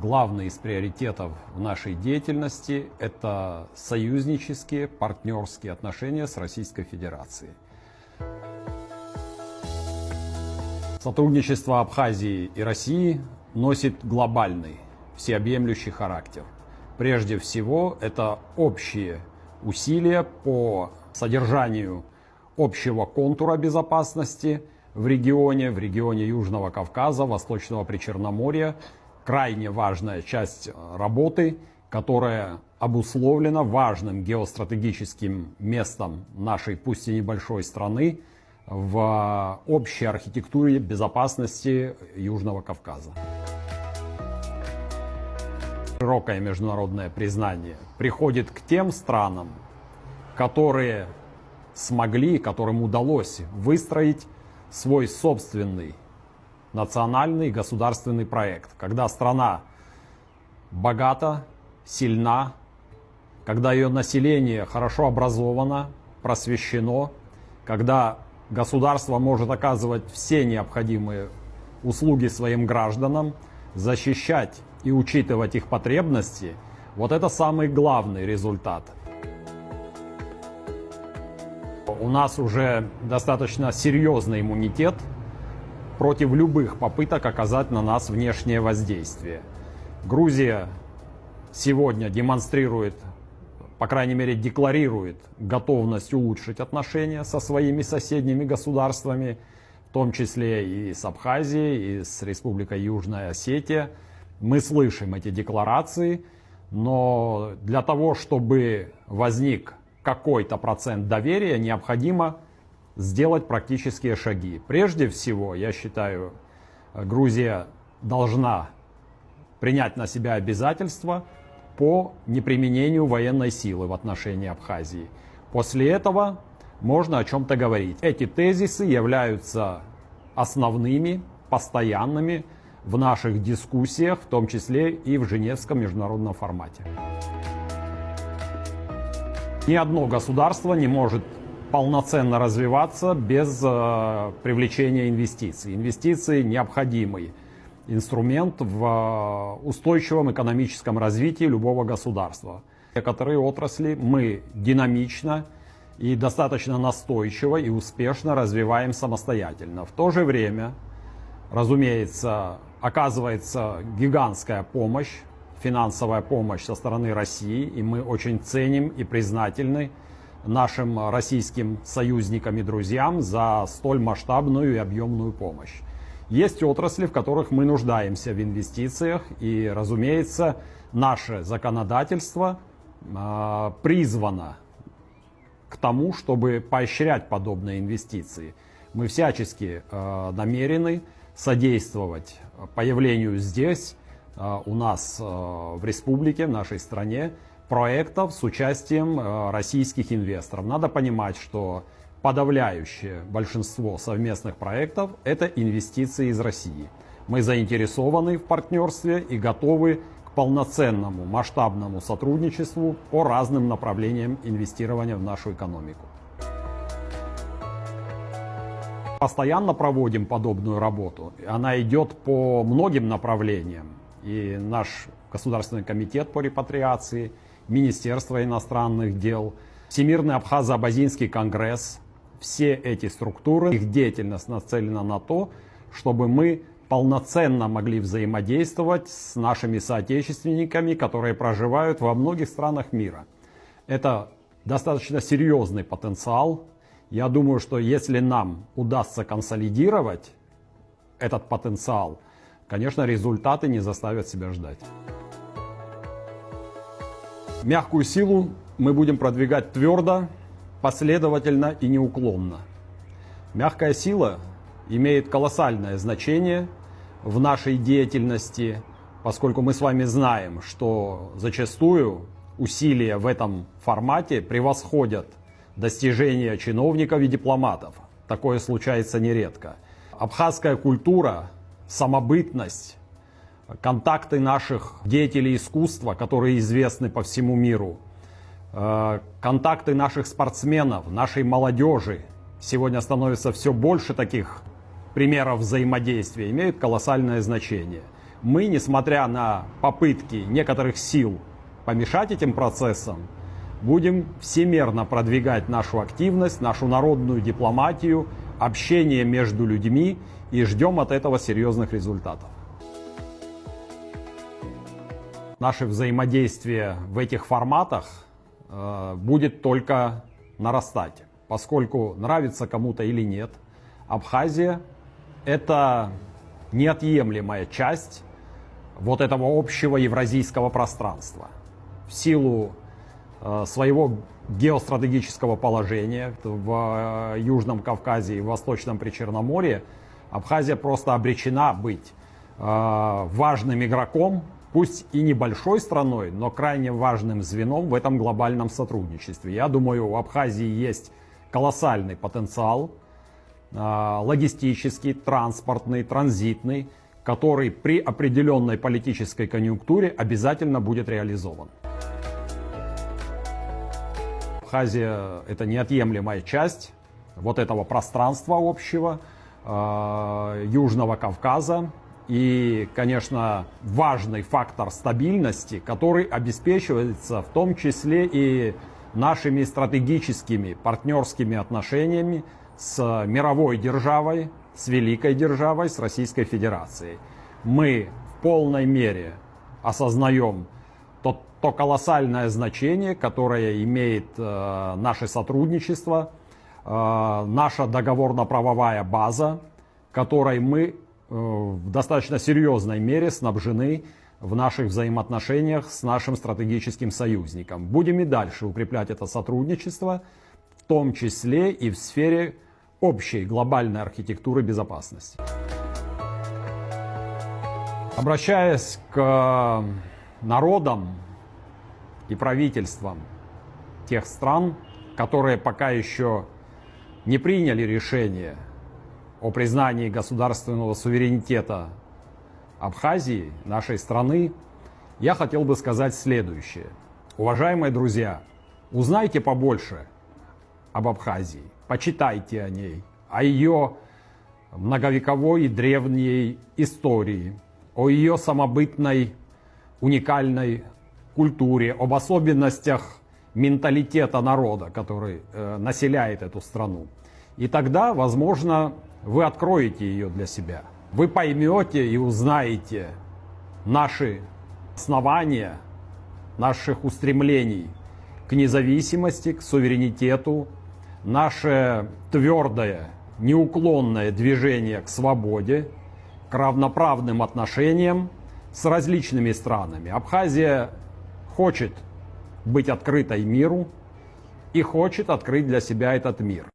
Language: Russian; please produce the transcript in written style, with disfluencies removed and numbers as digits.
главный из приоритетов в нашей деятельности – это союзнические, партнерские отношения с Российской Федерацией. Сотрудничество Абхазии и России носит глобальный, всеобъемлющий характер. Прежде всего, это общие усилия по содержанию общего контура безопасности в регионе Южного Кавказа, Восточного Причерноморья. Крайне важная часть работы, которая обусловлена важным геостратегическим местом нашей, пусть и небольшой страны, в общей архитектуре безопасности Южного Кавказа. Широкое международное признание приходит к тем странам, которые смогли, которым удалось выстроить свой собственный национальный государственный проект. Когда страна богата, сильна, когда ее население хорошо образовано, просвещено, когда государство может оказывать все необходимые услуги своим гражданам, защищать и учитывать их потребности, вот это самый главный результат. У нас уже достаточно серьезный иммунитет против любых попыток оказать на нас внешнее воздействие. Грузия сегодня демонстрирует, по крайней мере декларирует готовность улучшить отношения со своими соседними государствами, в том числе и с Абхазией, и с Республикой Южная Осетия. Мы слышим эти декларации, но для того, чтобы возник какой-то процент доверия, необходимо сделать практические шаги. Прежде всего, я считаю, Грузия должна принять на себя обязательства по неприменению военной силы в отношении Абхазии. После этого можно о чем-то говорить. Эти тезисы являются основными, постоянными в наших дискуссиях, в том числе и в Женевском международном формате. Ни одно государство не может полноценно развиваться без привлечения инвестиций. Инвестиции – необходимый инструмент в устойчивом экономическом развитии любого государства. Некоторые отрасли мы динамично и достаточно настойчиво и успешно развиваем самостоятельно. В то же время, разумеется, оказывается гигантская помощь, финансовая помощь со стороны России, и мы очень ценим и признательны нашим российским союзникам и друзьям за столь масштабную и объемную помощь. Есть отрасли, в которых мы нуждаемся в инвестициях, и, разумеется, наше законодательство призвано к тому, чтобы поощрять подобные инвестиции. Мы всячески намерены содействовать появлению здесь, у нас в республике, в нашей стране, проектов с участием российских инвесторов. Надо понимать, что подавляющее большинство совместных проектов – это инвестиции из России. Мы заинтересованы в партнерстве и готовы к полноценному масштабному сотрудничеству по разным направлениям инвестирования в нашу экономику. Постоянно проводим подобную работу. Она идет по многим направлениям. И наш Государственный комитет по репатриации, Министерство иностранных дел, Всемирный Абхазо-Абазинский конгресс, все эти структуры, их деятельность нацелена на то, чтобы мы полноценно могли взаимодействовать с нашими соотечественниками, которые проживают во многих странах мира. Это достаточно серьезный потенциал. Я думаю, что если нам удастся консолидировать этот потенциал, конечно, результаты не заставят себя ждать. Мягкую силу мы будем продвигать твердо, последовательно и неуклонно. Мягкая сила имеет колоссальное значение в нашей деятельности, поскольку мы с вами знаем, что зачастую усилия в этом формате превосходят достижения чиновников и дипломатов. Такое случается нередко. Абхазская культура, самобытность, контакты наших деятелей искусства, которые известны по всему миру, контакты наших спортсменов, нашей молодежи, сегодня становится все больше таких примеров взаимодействия, имеют колоссальное значение. мы, несмотря на попытки некоторых сил помешать этим процессам, будем всемерно продвигать нашу активность, нашу народную дипломатию, общение между людьми и ждем от этого серьезных результатов. Наше взаимодействие в этих форматах будет только нарастать, поскольку нравится кому-то или нет, Абхазия – это неотъемлемая часть вот этого общего евразийского пространства. В силу своего геостратегического положения в Южном Кавказе и в Восточном Причерноморье Абхазия просто обречена быть важным игроком, пусть и небольшой страной, но крайне важным звеном в этом глобальном сотрудничестве. Я думаю, у Абхазии есть колоссальный потенциал логистический, транспортный, транзитный, который при определенной политической конъюнктуре обязательно будет реализован. Абхазия – это неотъемлемая часть вот этого пространства общего, Южного Кавказа. И, конечно, важный фактор стабильности, который обеспечивается в том числе и нашими стратегическими партнерскими отношениями с мировой державой, с великой державой, с Российской Федерацией. Мы в полной мере осознаем то колоссальное значение, которое имеет наше сотрудничество, наша договорно-правовая база, которой мы в достаточно серьезной мере снабжены в наших взаимоотношениях с нашим стратегическим союзником. Будем и дальше укреплять это сотрудничество, в том числе и в сфере общей глобальной архитектуры безопасности. Обращаясь к народам и правительствам тех стран, которые пока еще не приняли решение о признании государственного суверенитета Абхазии, нашей страны, я хотел бы сказать следующее. Уважаемые друзья, узнайте побольше об Абхазии, почитайте о ней, о ее многовековой и древней истории, о ее самобытной, уникальной культуре, об особенностях менталитета народа, который населяет эту страну. И тогда, возможно, вы откроете ее для себя. Вы поймете и узнаете наши основания, наших устремлений к независимости, к суверенитету, наше твердое, неуклонное движение к свободе, к равноправным отношениям с различными странами. Абхазия хочет быть открытой миру и хочет открыть для себя этот мир.